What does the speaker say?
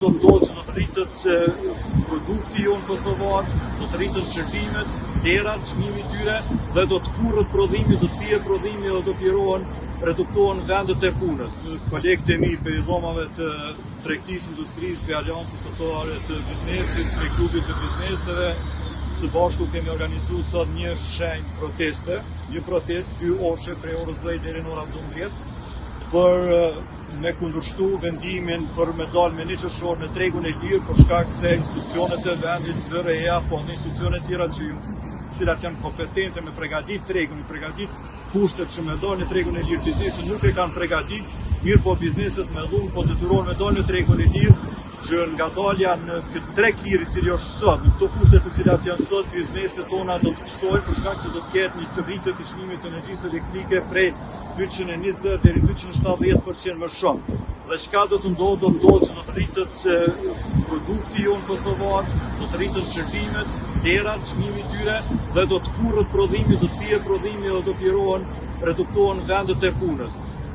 Do të ndodhë që do të rritët produkti jonë kosovar, do të rritën shërbimet, vlerat, çmimi i tyre dhe do të kurrët prodhimi, do të pije prodhimi dhe do të reduktohen vendet e punës. Kolegët e mi për dhomave të tregtisë industrisë, për Aleancës Kosovare të Biznesit, për klubit të bizneseve, së bashku kemi organizuar sot një shenjë proteste, një protest 2 orë prej orës 10 deri në orën 12, për me kundërshtu vendimin për me dalë me një qershor në tregun e lirë për shkak se institucionet e vendit ZRE apo në institucionet tjera cilat janë kompetente me përgatit tregun, me përgatit kushtet që me dalë në tregun e lirë, biznesi nuk e kanë përgatit, mirë po bizneset me dhunë po detyrohen me dalë në tregun e lirë, që nga dalja në këtë treg lirë i cili është sot, në këto kushtet të cilat janë sot, bizneset tona do të pësojnë për shkak që do të ketë një të rritje të çmimit të energjisë elektrike prej 220 deri 270% më shumë. Dhe çka do të ndodhë që do të rritët produkti jonë kosovar, do të rritën shërbimet, vlerat, çmimi i tyre dhe do të kurrët prodhimi, do të pije prodhimi dhe do të reduktohen vendet e punës.